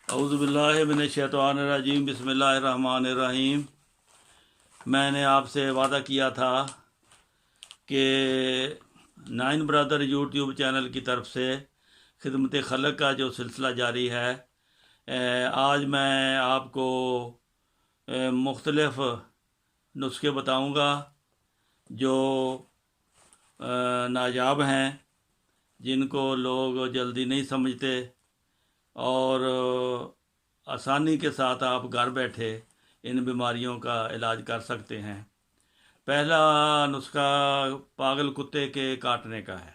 औज़ुबिल्लाहि मिनश्शैतानिर्रजीम बिस्मिल्लाहिर्रहमानिर्रहीम। मैंने आपसे वादा किया था कि नाइन ब्रदर यूट्यूब चैनल की तरफ से खिदमत खलक का जो सिलसिला जारी है, आज मैं आपको मुख्तलिफ़ नुस्खे बताऊंगा जो नायाब हैं, जिनको लोग जल्दी नहीं समझते और आसानी के साथ आप घर बैठे इन बीमारियों का इलाज कर सकते हैं। पहला नुस्खा पागल कुत्ते के काटने का है।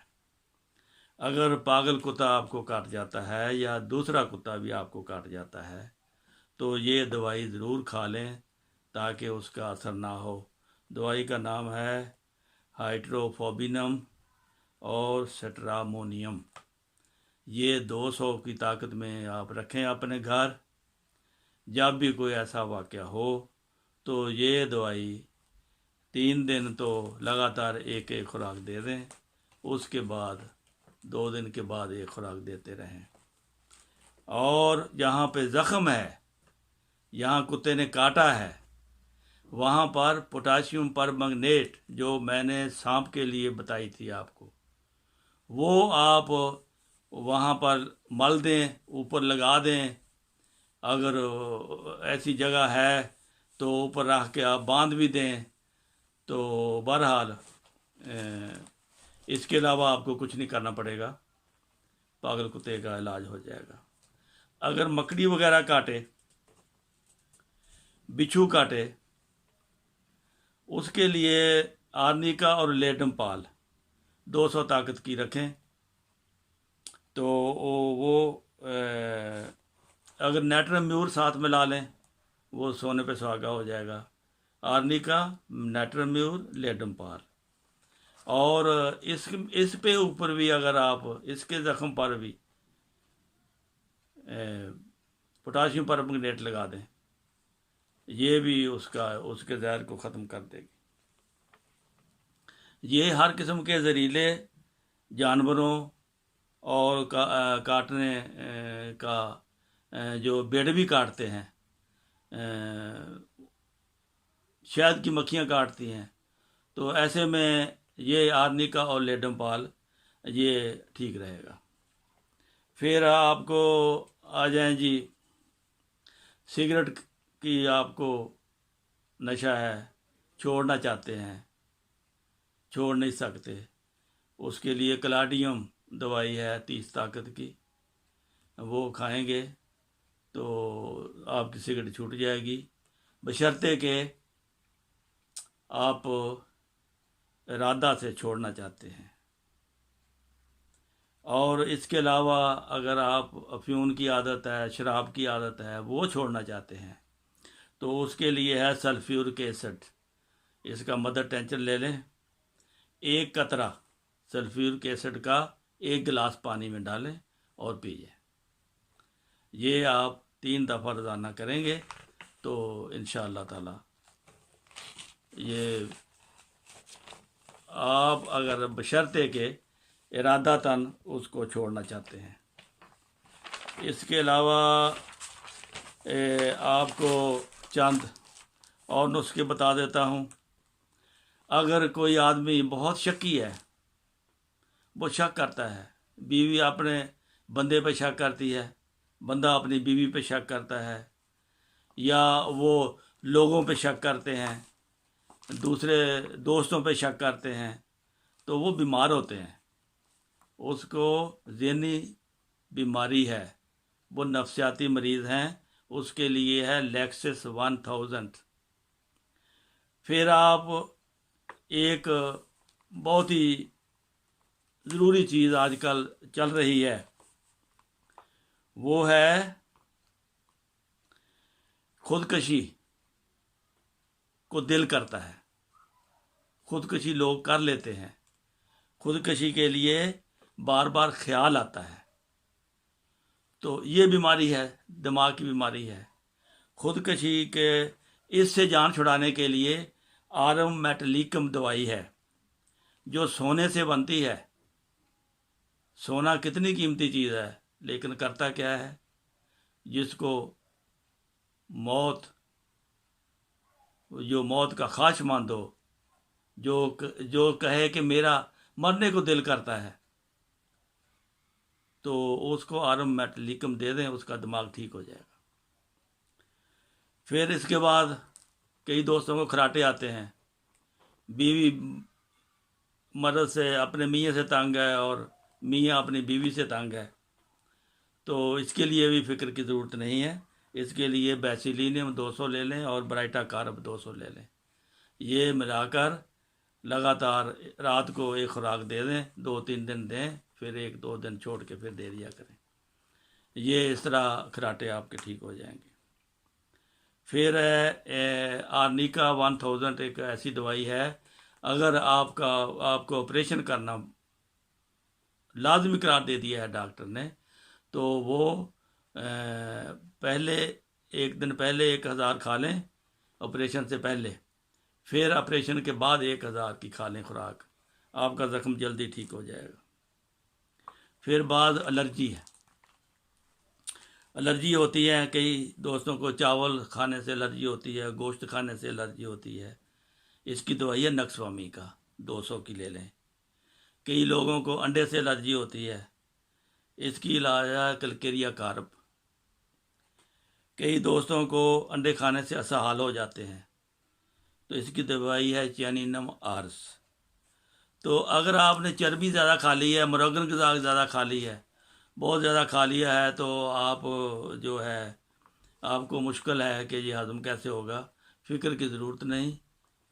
अगर पागल कुत्ता आपको काट जाता है या दूसरा कुत्ता भी आपको काट जाता है तो ये दवाई ज़रूर खा लें ताकि उसका असर ना हो। दवाई का नाम है हाइड्रोफोबिनम और सेट्रामोनियम। ये 200 की ताकत में आप रखें अपने घर। जब भी कोई ऐसा वाक़या हो तो ये दवाई 3 दिन तो लगातार एक एक खुराक दे दें, उसके बाद 2 दिन के बाद एक खुराक देते रहें। और जहाँ पे ज़ख़म है, यहाँ कुत्ते ने काटा है, वहाँ पर पोटाशियम परमंगनेट जो मैंने सांप के लिए बताई थी आपको, वो आप वहाँ पर मल दें, ऊपर लगा दें। अगर ऐसी जगह है तो ऊपर रख के आप बांध भी दें। तो बहरहाल इसके अलावा आपको कुछ नहीं करना पड़ेगा, पागल कुत्ते का इलाज हो जाएगा। अगर मकड़ी वगैरह काटे, बिच्छू काटे, उसके लिए आर्निका और लेडम पाल 200 ताकत की रखें। तो वो अगर नेट्रम म्यूर साथ में ला लें, वो सोने पे सुहागा हो जाएगा। आर्निका, नेट्रम म्यूर, लेडम पाल। और इस पे ऊपर भी अगर आप इसके ज़ख़म पर भी पोटाशियम परमंगनेट लगा दें, ये भी उसके जहर को ख़त्म कर देगी। ये हर किस्म के जहरीले जानवरों और काटने का जो बेड भी काटते हैं, शहद की मक्खियाँ काटती हैं, तो ऐसे में ये आर्निका और लेडम पाल ये ठीक रहेगा। फिर आपको आ जाएं जी, सिगरेट की आपको नशा है, छोड़ना चाहते हैं, छोड़ नहीं सकते, उसके लिए कलाडियम दवाई है 30 ताकत की, वो खाएंगे तो आपकी सिगरेट छूट जाएगी, बशर्ते कि आप इरादा से छोड़ना चाहते हैं। और इसके अलावा अगर आप अफ्यून की आदत है, शराब की आदत है, वो छोड़ना चाहते हैं तो उसके लिए है सल्फ्यूरिक एसिड। इसका मदर टेंचर ले लें, 1 कतरा सल्फ्यूरिक एसिड का 1 गिलास पानी में डालें और पीजिए। ये आप 3 दफ़ा रोज़ाना करेंगे तो इंशाअल्लाह ताला ये आप अगर बशर्ते के इरादतन उसको छोड़ना चाहते हैं। इसके अलावा आपको चंद और नुस्खे बता देता हूँ। अगर कोई आदमी बहुत शक्की है, वो शक करता है, बीवी अपने बंदे पे शक करती है, बंदा अपनी बीवी पे शक करता है, या वो लोगों पे शक करते हैं, दूसरे दोस्तों पे शक करते हैं, तो वो बीमार होते हैं। उसको ज़हनी बीमारी है, वो नफ्सियाती मरीज़ हैं। उसके लिए है लेक्सिस 1000। फिर आप एक बहुत ही ज़रूरी चीज़ आजकल चल रही है, वो है खुदकशी को दिल करता है, खुदकशी लोग कर लेते हैं, खुदकशी के लिए बार बार ख्याल आता है, तो ये बीमारी है, दिमाग की बीमारी है। खुदकशी के इससे जान छुड़ाने के लिए आरम मेटलिकम दवाई है जो सोने से बनती है। सोना कितनी कीमती चीज़ है, लेकिन करता क्या है, جس کو موت جو موت کا خواہش مند ہو، جو کہے کہ میرا مرنے کو دل کرتا ہے، تو اس کو آرم میٹلیکم دے دیں، اس کا دماغ ٹھیک ہو جائے گا۔ پھر اس کے بعد کئی دوستوں کو کھراٹے آتے ہیں، بیوی مرد سے اپنے میاں سے تنگ ہے اور میاں اپنی بیوی سے تنگ ہے، تو اس کے لیے بھی فکر کی ضرورت نہیں ہے۔ اس کے لیے بیسیلینیم 200 لے لیں اور برائٹا کارب 200 لے لیں، یہ ملا کر لگاتار رات کو ایک خوراک دے دیں، 2-3 دن دیں، پھر 1-2 دن چھوڑ کے پھر دے دیا کریں۔ یہ اس طرح کھراٹے آپ کے ٹھیک ہو جائیں گے۔ پھر آرنیکا 1000 ایک ایسی دوائی ہے، اگر آپ کو آپریشن کرنا لازمی قرار دے دیا ہے ڈاکٹر نے، تو وہ پہلے 1 دن پہلے 1000 کھا لیں آپریشن سے پہلے، پھر آپریشن کے بعد 1000 کی کھا لیں خوراک، آپ کا زخم جلدی ٹھیک ہو جائے گا۔ پھر بعض الرجی ہوتی ہے، کئی دوستوں کو چاول کھانے سے الرجی ہوتی ہے، گوشت کھانے سے الرجی ہوتی ہے، اس کی دوائی ہے نکسوامی کا، 200 کی لے لیں۔ کئی لوگوں کو انڈے سے الرجی ہوتی ہے، اس کی علاج ہے کلکیریا کارب۔ کئی دوستوں کو انڈے کھانے سے اسہال ہو جاتے ہیں، تو اس کی دوائی ہے چینینم آرس۔ تو اگر آپ نے چربی زیادہ کھا لی ہے، مروغن غذا زیادہ کھا لی ہے، بہت زیادہ کھا لیا ہے، تو آپ جو ہے آپ کو مشکل ہے کہ یہ ہضم کیسے ہوگا، فکر کی ضرورت نہیں،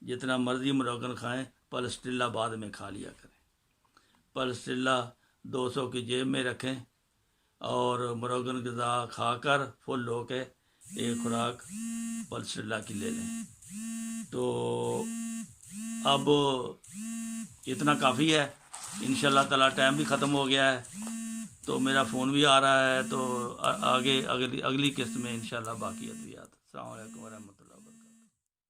جتنا مرضی مروغن کھائیں، پلسٹریلا بعد میں کھا لیا کریں۔ پلسٹریلا 200 کی جیب میں رکھیں اور مروغن غذا کھا کر فل ہو کے ایک خوراک پلسٹریلا کی لے لیں۔ تو اب اتنا کافی ہے، انشاءاللہ تعالی ٹائم بھی ختم ہو گیا ہے، تو میرا فون بھی آ رہا ہے، تو آگے اگلی قسط میں انشاءاللہ باقی ادویات۔ السلام علیکم ورحمۃ اللہ۔